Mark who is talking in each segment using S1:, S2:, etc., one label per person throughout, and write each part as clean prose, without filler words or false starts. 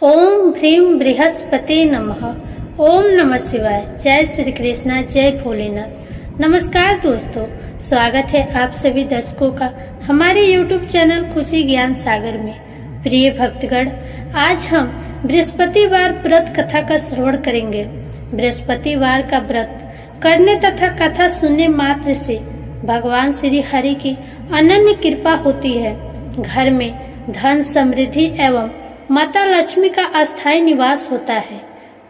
S1: ओम भ्रीम बृहस्पति नमः। ओम नमः शिवाय। जय श्री कृष्णा, जय भोलेनाथ। नमस्कार दोस्तों, स्वागत है आप सभी दर्शकों का हमारे YouTube चैनल खुशी ज्ञान सागर में। प्रिय भक्तगण, आज हम बृहस्पतिवार व्रत कथा का श्रवण करेंगे। बृहस्पतिवार का व्रत करने तथा कथा सुनने मात्र से भगवान श्री हरि की अनन्य कृपा होती है। घर में धन समृद्धि एवं माता लक्ष्मी का अस्थायी निवास होता है।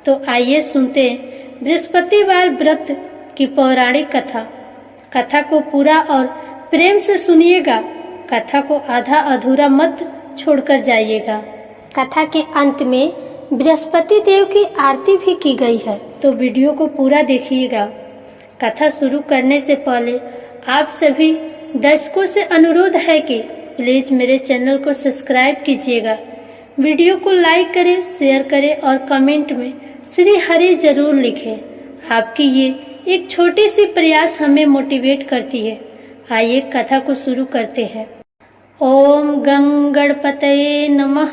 S1: तो आइए सुनते हैं बृहस्पतिवार व्रत की पौराणिक कथा। कथा को पूरा और प्रेम से सुनिएगा। कथा को आधा अधूरा मत छोड़कर जाइएगा। कथा के अंत में बृहस्पति देव की आरती भी की गई है, तो वीडियो को पूरा देखिएगा। कथा शुरू करने से पहले आप सभी दर्शकों से अनुरोध है कि प्लीज मेरे चैनल को सब्सक्राइब कीजिएगा, वीडियो को लाइक करें, शेयर करें और कमेंट में श्री हरि जरूर लिखें। आपकी ये एक छोटी सी प्रयास हमें मोटिवेट करती है। आइए कथा को शुरू करते हैं। ओम गंगणपतये नमः।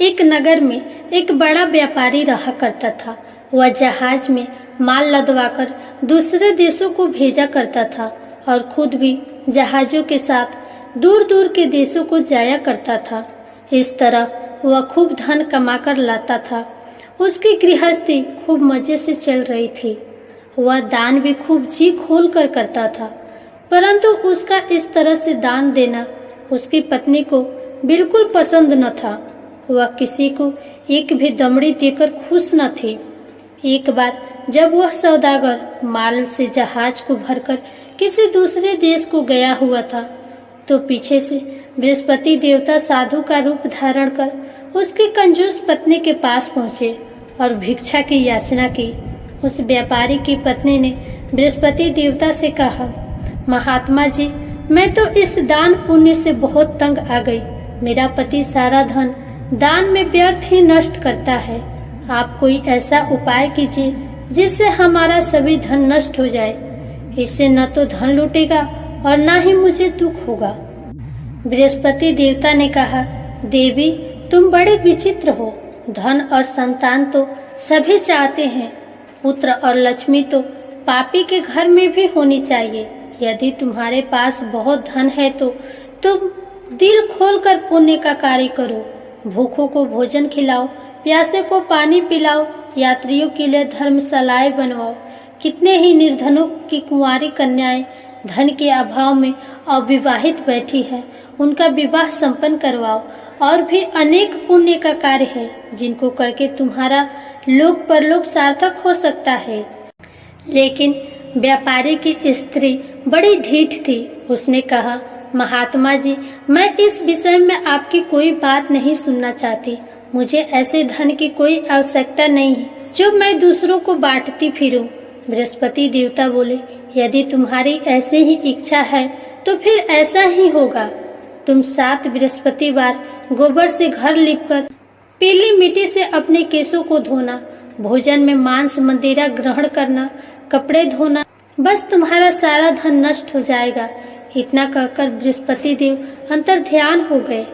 S1: एक नगर में एक बड़ा व्यापारी रहा करता था। वह जहाज में माल लदवाकर दूसरे देशों को भेजा करता था और खुद भी जहाजों के साथ दूर दूर के देशों को जाया करता था। इस तरह वह खूब धन कमाकर लाता था। उसकी गृहस्थी खूब मजे से चल रही थी। वह दान भी खूब जी खोल कर करता था, परंतु उसका इस तरह से दान देना उसकी पत्नी को बिल्कुल पसंद न था। वह किसी को एक भी दमड़ी देकर खुश न थी। एक बार जब वह सौदागर माल से जहाज को भरकर किसी दूसरे देश को गया हुआ था, तो पीछे से बृहस्पति देवता साधु का रूप धारण कर उसकी कंजूस पत्नी के पास पहुँचे और भिक्षा की याचना की। उस व्यापारी की पत्नी ने बृहस्पति देवता से कहा, महात्मा जी, मैं तो इस दान पुण्य से बहुत तंग आ गई। मेरा पति सारा धन दान में व्यर्थ ही नष्ट करता है। आप कोई ऐसा उपाय कीजिए जिससे हमारा सभी धन नष्ट हो जाए। इससे न तो धन लूटेगा और न ही मुझे दुख होगा। बृहस्पति देवता ने कहा, देवी, तुम बड़े विचित्र हो। धन और संतान तो सभी चाहते हैं। पुत्र और लक्ष्मी तो पापी के घर में भी होनी चाहिए। यदि तुम्हारे पास बहुत धन है तो तुम दिल खोलकर पुण्य का कार्य करो। भूखों को भोजन खिलाओ, प्यासे को पानी पिलाओ, यात्रियों के लिए धर्मशालाएं बनवाओ। कितने ही निर्धनों की कुंवारी कन्याएं धन के अभाव में अविवाहित बैठी है, उनका विवाह संपन्न करवाओ। और भी अनेक पुण्य का कार्य है जिनको करके तुम्हारा लोक परलोक सार्थक हो सकता है। लेकिन व्यापारी की स्त्री बड़ी ढीठ थी। उसने कहा, महात्मा जी, मैं इस विषय में आपकी कोई बात नहीं सुनना चाहती। मुझे ऐसे धन की कोई आवश्यकता नहीं है जो मैं दूसरों को बांटती फिरूं। बृहस्पति देवता बोले, यदि तुम्हारी ऐसे ही इच्छा है तो फिर ऐसा ही होगा। तुम 7 बृहस्पतिवार गोबर से घर लीपकर पीली मिट्टी से अपने केशों को धोना, भोजन में मांस मदिरा ग्रहण करना, कपड़े धोना, बस तुम्हारा सारा धन नष्ट हो जाएगा। इतना कहकर बृहस्पति देव अंतर ध्यान हो गए।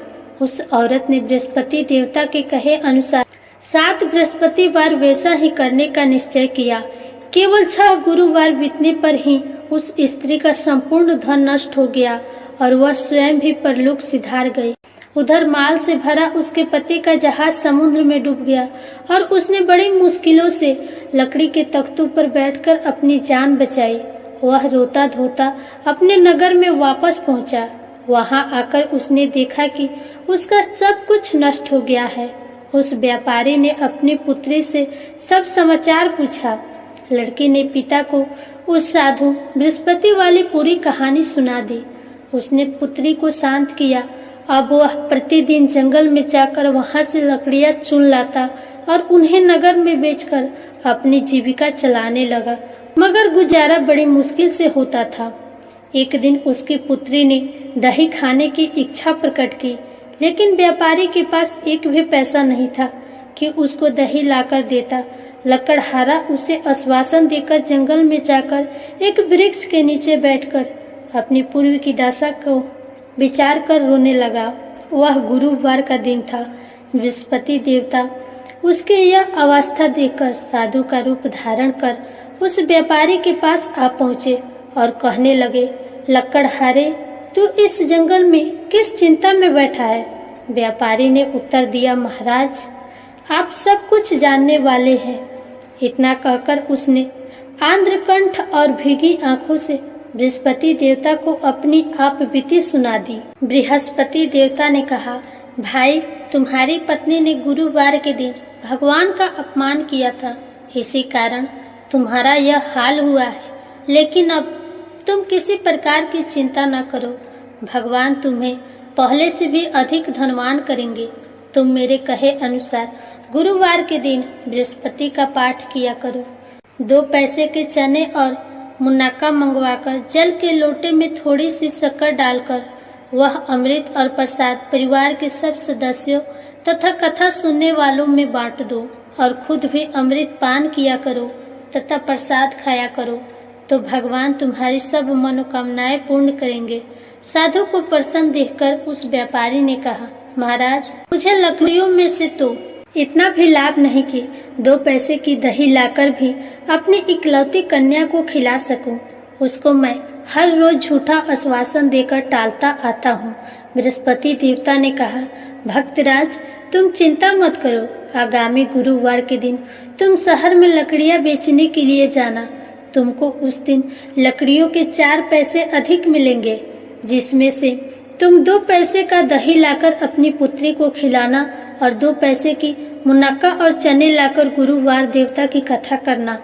S1: उस औरत ने बृहस्पति देवता के कहे अनुसार 7 बृहस्पतिवार वैसा ही करने का निश्चय किया। केवल 6 गुरुवार बीतने पर ही उस स्त्री का संपूर्ण धन नष्ट हो गया और वह स्वयं भी परलोक सिधार गई। उधर माल से भरा उसके पति का जहाज समुद्र में डूब गया और उसने बड़ी मुश्किलों से लकड़ी के तख्तों पर बैठकर अपनी जान बचाई। वह रोता धोता अपने नगर में वापस पहुंचा। वहां आकर उसने देखा कि उसका सब कुछ नष्ट हो गया है। उस व्यापारी ने अपनी पुत्री से सब समाचार पूछा। लड़की ने पिता को उस साधु बृहस्पति वाली पूरी कहानी सुना दी। उसने पुत्री को शांत किया। अब वह प्रतिदिन जंगल में जाकर वहां से लकड़ियां चुन लाता और उन्हें नगर में बेचकर अपनी जीविका चलाने लगा, मगर गुजारा बड़ी मुश्किल से होता था। एक दिन उसकी पुत्री ने दही खाने की इच्छा प्रकट की, लेकिन व्यापारी के पास एक भी पैसा नहीं था कि उसको दही लाकर देता। लकड़हारा उसे आश्वासन देकर जंगल में जाकर एक वृक्ष के नीचे बैठकर अपनी पूर्व की दशा को विचार कर रोने लगा। वह गुरुवार का दिन था। बृहस्पति देवता उसके यह अवस्था देखकर साधु का रूप धारण कर उस व्यापारी के पास आ पहुँचे और कहने लगे, लकड़हारे, तू इस जंगल में किस चिंता में बैठा है? व्यापारी ने उत्तर दिया, महाराज, आप सब कुछ जानने वाले हैं। इतना कहकर उसने आंध्रकंठ और भीगी आंखों से बृहस्पति देवता को अपनी आप बीती सुना दी। बृहस्पति देवता ने कहा, भाई, तुम्हारी पत्नी ने गुरुवार के दिन भगवान का अपमान किया था, इसी कारण तुम्हारा यह हाल हुआ है। लेकिन अब तुम किसी प्रकार की चिंता न करो, भगवान तुम्हें पहले से भी अधिक धनवान करेंगे। तुम मेरे कहे अनुसार गुरुवार के दिन बृहस्पति का पाठ किया करो। 2 पैसे के चने और मुनक्का मंगवाकर जल के लोटे में थोड़ी सी शक्कर डालकर वह अमृत और प्रसाद परिवार के सब सदस्यों तथा कथा सुनने वालों में बांट दो और खुद भी अमृत पान किया करो तथा प्रसाद खाया करो, तो भगवान तुम्हारी सब मनोकामनाएं पूर्ण करेंगे। साधु को प्रसन्न देखकर उस व्यापारी ने कहा, महाराज, मुझे लकड़ियों में से तो इतना भी लाभ नहीं कि 2 पैसे की दही लाकर भी अपनी इकलौती कन्या को खिला सकूं। उसको मैं हर रोज झूठा आश्वासन देकर टालता आता हूँ। बृहस्पति देवता ने कहा, भक्तराज, तुम चिंता मत करो। आगामी गुरुवार के दिन तुम शहर में लकड़ियाँ बेचने के लिए जाना। तुमको उस दिन लकड़ियों के 4 पैसे अधिक मिलेंगे, जिसमें से तुम 2 पैसे का दही लाकर अपनी पुत्री को खिलाना और 2 पैसे की मुनक्का और चने लाकर गुरुवार देवता की कथा करना।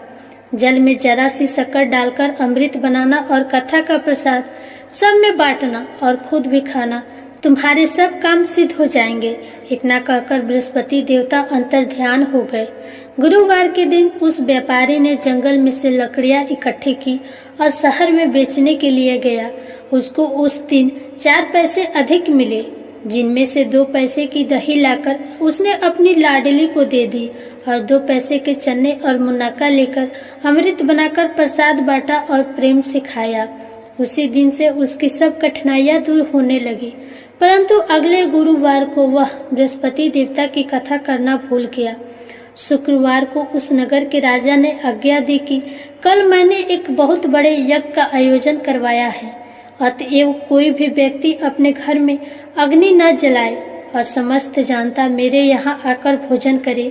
S1: जल में जरा सी शक्कर डालकर अमृत बनाना और कथा का प्रसाद सब में बांटना और खुद भी खाना। तुम्हारे सब काम सिद्ध हो जाएंगे। इतना कहकर बृहस्पति देवता अंतर ध्यान हो गए। गुरुवार के दिन उस व्यापारी ने जंगल में से लकड़ियां इकट्ठी की और शहर में बेचने के लिए गया। उसको उस दिन 4 पैसे अधिक मिले, जिनमें से 2 पैसे की दही लाकर उसने अपनी लाडली को दे दी और 2 पैसे के चने और मुनक्का लेकर अमृत बनाकर प्रसाद बांटा और प्रेम से खाया। उसी दिन से उसकी सब कठिनाइयां दूर होने लगी। परंतु अगले गुरुवार को वह बृहस्पति देवता की कथा करना भूल गया। शुक्रवार को उस नगर के राजा ने आज्ञा दी कि कल मैंने एक बहुत बड़े यज्ञ का आयोजन करवाया है, अतएव कोई भी व्यक्ति अपने घर में अग्नि न जलाए और समस्त जनता मेरे यहाँ आकर भोजन करे।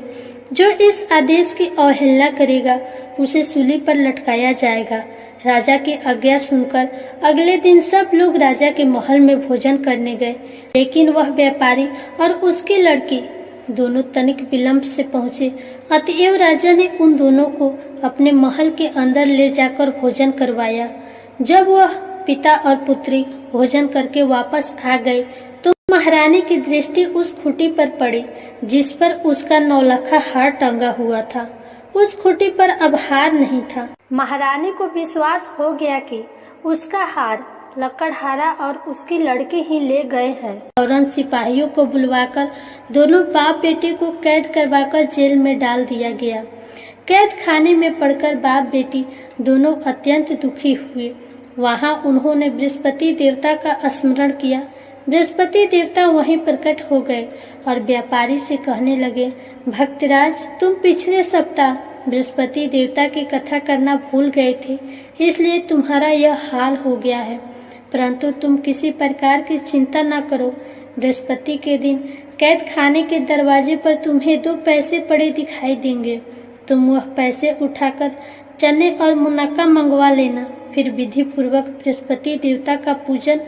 S1: जो इस आदेश की अवहेलना करेगा उसे सूली पर लटकाया जाएगा। राजा की आज्ञा सुनकर अगले दिन सब लोग राजा के महल में भोजन करने गए, लेकिन वह व्यापारी और उसकी लड़की दोनों तनिक विलंब से पहुँचे। अतएव राजा ने उन दोनों को अपने महल के अंदर ले जाकर भोजन करवाया। जब वह पिता और पुत्री भोजन करके वापस आ गए तो महारानी की दृष्टि उस खूंटी पर पड़ी जिस पर उसका 9 लाखा हार टंगा हुआ था। उस खूंटी पर अब हार नहीं था। महारानी को विश्वास हो गया कि उसका हार लकड़हारा और उसकी लड़की ही ले गए हैं। फौरन सिपाहियों को बुलवाकर दोनों बाप बेटे को कैद करवाकर जेल में डाल दिया गया। कैद खाने में पड़कर बाप बेटी दोनों अत्यंत दुखी हुए। वहां उन्होंने बृहस्पति देवता का स्मरण किया। बृहस्पति देवता वहीं प्रकट हो गए और व्यापारी से कहने लगे, भक्तराज, तुम पिछले सप्ताह बृहस्पति देवता की कथा करना भूल गए थे, इसलिए तुम्हारा यह हाल हो गया है। परंतु तुम किसी प्रकार की चिंता न करो। बृहस्पति के दिन कैद खाने के दरवाजे पर तुम्हें 2 पैसे पड़े दिखाई देंगे। तुम वह पैसे उठाकर चने और मुनक्का मंगवा लेना। फिर विधि पूर्वक बृहस्पति देवता का पूजन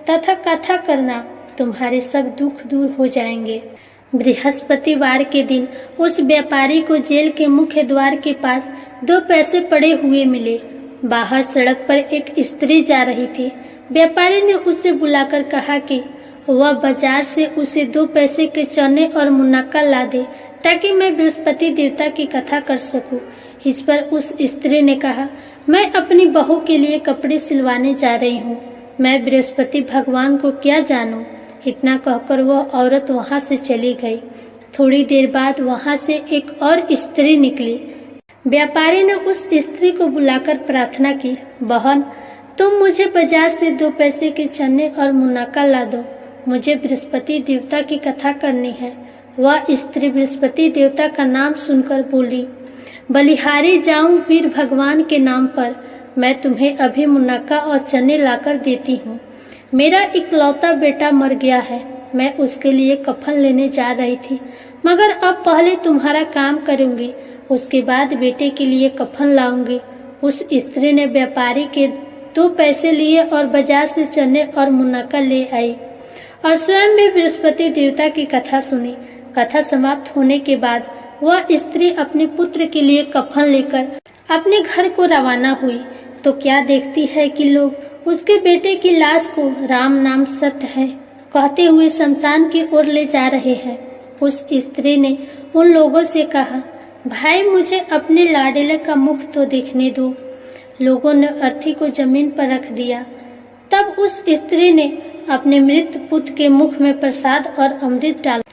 S1: तथा कथा करना। तुम्हारे सब दुख दूर हो जाएंगे। बृहस्पतिवार के दिन उस व्यापारी को जेल के मुख्य द्वार के पास 2 पैसे पड़े हुए मिले। बाहर सड़क पर एक स्त्री जा रही थी। व्यापारी ने उसे बुलाकर कहा कि वह बाजार से उसे 2 पैसे के चने और मुनक्का ला दे ताकि मैं बृहस्पति देवता की कथा कर सकूं। इस पर उस स्त्री ने कहा, मैं अपनी बहू के लिए कपड़े सिलवाने जा रही हूँ, मैं बृहस्पति भगवान को क्या जानूं। इतना कहकर वह औरत वहां से चली गई। थोड़ी देर बाद वहां से एक और स्त्री निकली। व्यापारी ने उस स्त्री को बुलाकर प्रार्थना की, बहन, तुम मुझे बाजार से 2 पैसे के चने और मुनक्का ला दो। मुझे बृहस्पति देवता की कथा करनी है। वह स्त्री बृहस्पति देवता का नाम सुनकर बोली, बलिहारी जाऊं वीर भगवान के नाम पर, मैं तुम्हें अभी मुनक्का और चने लाकर देती हूँ। मेरा इकलौता बेटा मर गया है, मैं उसके लिए कफन लेने जा रही थी, मगर अब पहले तुम्हारा काम करूंगी, उसके बाद बेटे के लिए कफन लाऊंगी। उस स्त्री ने व्यापारी के 2 पैसे लिए और बाजार से चने और मुनक्का ले आई और स्वयं भी बृहस्पति देवता की कथा सुनी। कथा समाप्त होने के बाद वह स्त्री अपने पुत्र के लिए कफन लेकर अपने घर को रवाना हुई तो क्या देखती है कि लोग उसके बेटे की लाश को राम नाम सत्य है कहते हुए शमशान की ओर ले जा रहे हैं। उस स्त्री ने उन लोगों से कहा, भाई मुझे अपने लाडले का मुख तो देखने दो। लोगों ने अर्थी को जमीन पर रख दिया। तब उस स्त्री ने अपने मृत पुत्र के मुख में प्रसाद और अमृत डाला।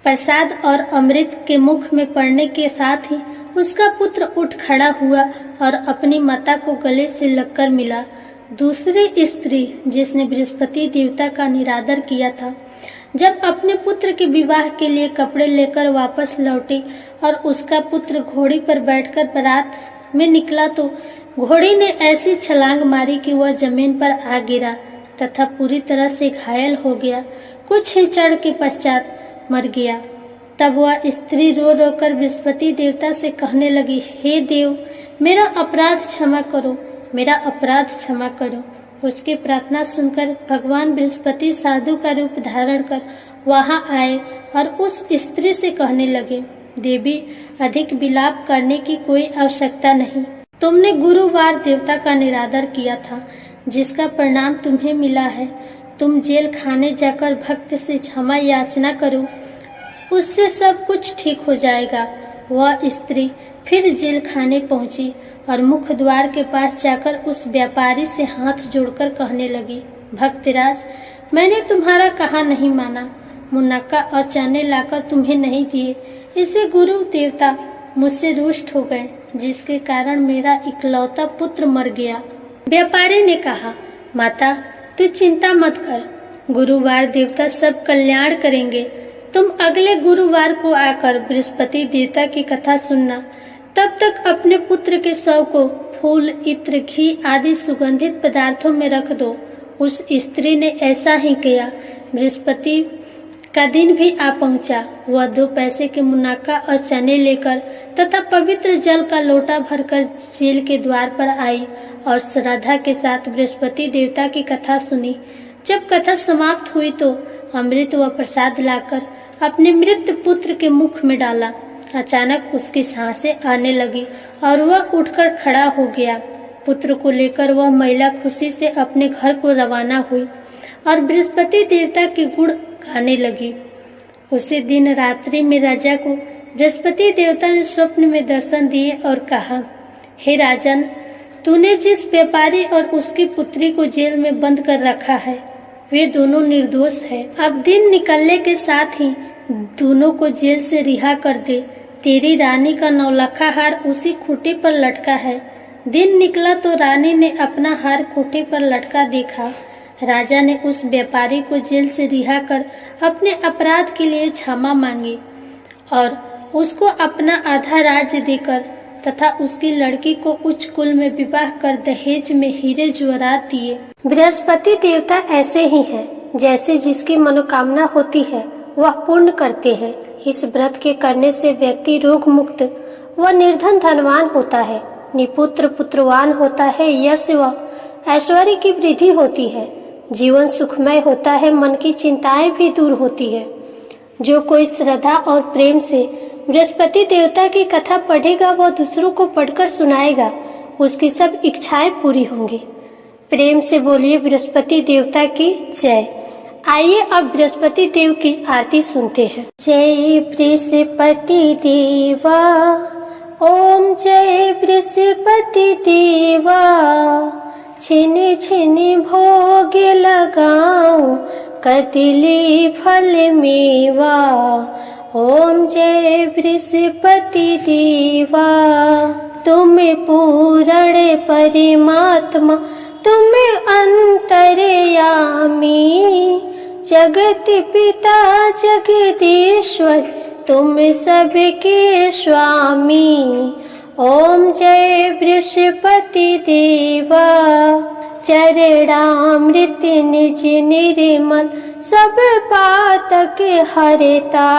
S1: प्रसाद और अमृत के मुख में पड़ने के साथ ही उसका पुत्र उठ खड़ा हुआ और अपनी माता को गले से लगकर मिला। दूसरी स्त्री जिसने बृहस्पति देवता का निरादर किया था, जब अपने पुत्र के विवाह के लिए कपड़े लेकर वापस लौटी और उसका पुत्र घोड़ी पर बैठकर बारात में निकला तो घोड़ी ने ऐसी छलांग मारी कि वह जमीन पर आ गिरा तथा पूरी तरह से घायल हो गया। कुछ ही क्षण के पश्चात मर गया। तब वह स्त्री रो रो कर बृहस्पति देवता से कहने लगी, हे देव, मेरा अपराध क्षमा करो, मेरा अपराध क्षमा करो। उसकी प्रार्थना सुनकर भगवान बृहस्पति साधु का रूप धारण कर वहां आए और उस स्त्री से कहने लगे, देवी, अधिक विलाप करने की कोई आवश्यकता नहीं। तुमने गुरुवार देवता का निरादर किया था, जिसका परिणाम तुम्हें मिला है। तुम जेल खाने जाकर भक्त से क्षमा याचना करो, उससे सब कुछ ठीक हो जाएगा। वह स्त्री फिर जेल खाने पहुंची और मुख्य द्वार के पास जाकर उस व्यापारी से हाथ जोड़कर कहने लगी, भक्तराज, मैंने तुम्हारा कहा नहीं माना, मुनक्का और चने लाकर तुम्हें नहीं दिए, इससे गुरु देवता मुझसे रुष्ट हो गए, जिसके कारण मेरा इकलौता पुत्र मर गया। व्यापारी ने कहा, माता, तू चिंता मत कर, गुरुवार देवता सब कल्याण करेंगे। तुम अगले गुरुवार को आकर बृहस्पति देवता की कथा सुनना। तब तक अपने पुत्र के शव को फूल, इत्र, घी आदि सुगंधित पदार्थों में रख दो। उस स्त्री ने ऐसा ही किया। बृहस्पति का दिन भी आ पहुंचा। वह 2 पैसे के मुनक्का और चने लेकर तथा पवित्र जल का लोटा भरकर जेल के द्वार पर आई और श्रद्धा के साथ बृहस्पति देवता की कथा सुनी। जब कथा समाप्त हुई तो अमृत व प्रसाद लाकर अपने मृत पुत्र के मुख में डाला। अचानक उसकी सांसें आने लगी और वह उठकर खड़ा हो गया। पुत्र को लेकर वह महिला खुशी से अपने घर को रवाना हुई और बृहस्पति देवता के गुण गाने लगी। उसी दिन रात्रि में राजा को बृहस्पति देवता ने स्वप्न में दर्शन दिए और कहा, हे राजन, तूने जिस व्यापारी और उसकी पुत्री को जेल में बंद कर रखा है, वे दोनों निर्दोष हैं। अब दिन निकलने के साथ ही दोनों को जेल से रिहा कर दे। तेरी रानी का 9 लाखा हार उसी खूंटे पर लटका है। दिन निकला तो रानी ने अपना हार खूंटे पर लटका देखा। राजा ने उस व्यापारी को जेल से रिहा कर अपने अपराध के लिए क्षमा मांगी और उसको अपना आधा राज्य देकर तथा उसकी लड़की को उच्च कुल में विवाह कर दहेज में हीरे जवाहरात दिए। बृहस्पति देवता ऐसे ही हैं, जैसे जिसकी मनोकामना होती है वह पूर्ण करते हैं। इस व्रत के करने से व्यक्ति रोग मुक्त व निर्धन धनवान होता है, निपुत्र पुत्रवान होता है, यश व ऐश्वर्य की वृद्धि होती है, जीवन सुखमय होता है, मन की चिंताएं भी दूर होती है। जो कोई श्रद्धा और प्रेम से बृहस्पति देवता की कथा पढ़ेगा वह दूसरों को पढ़कर सुनाएगा, उसकी सब इच्छाएं पूरी होंगी। प्रेम से बोलिए बृहस्पति देवता की जय। आइए अब बृहस्पति देव की आरती सुनते हैं। जय बृहस्पति देवा, ओम जय बृहस्पति देवा, छिन छिन भोग लगाऊं कदली फल मेवा। ओम जय बृहस्पति देवा, तुम पूर्ण परमात्मा, तुम अंतर्यामी, जगत पिता जगदीश्वर तुम सबके स्वामी। ओम जय बृहस्पति देवा। चरणामृत निज निर्मल सब पातक हरता।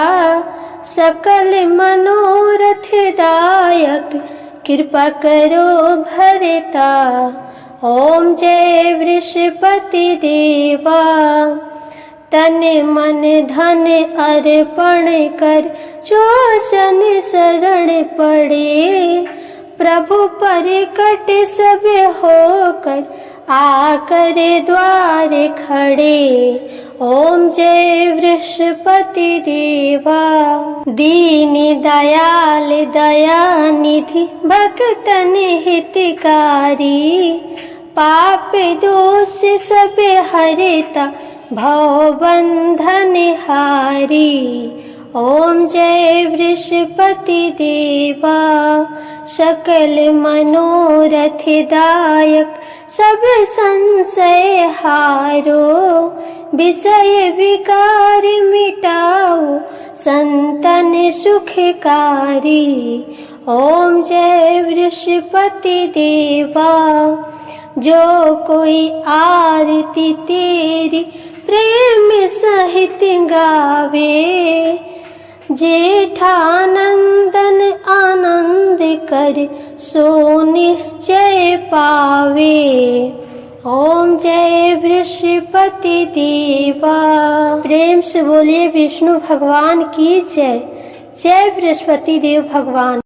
S1: सकल मनोरथ दायक कृपा करो भरता। ओम जय बृहस्पति देवा। तन मन धन अर्पण कर जो जन शरण पड़े। प्रभु प्रकट सब होकर आकर द्वार खड़े। ओम जय बृहस्पति देवा। दीन दयाल दया निधि भक्तन हितकारी। पाप दोष सब हरता भव बंधन हारी। ओम जय बृहस्पति देवा। सकल मनोरथ दायक सब संशय हारो। विषय विकार मिटाओ संतन सुखकारी। ओम जय बृहस्पति देवा। जो कोई आरती तेरी प्रेम सहित गावे। जेठानंदन आनंद कर सो निश्चय पावे। ओम जय बृहस्पति देवा। प्रेम से बोलिए विष्णु भगवान की जय। जय बृहस्पति देव भगवान।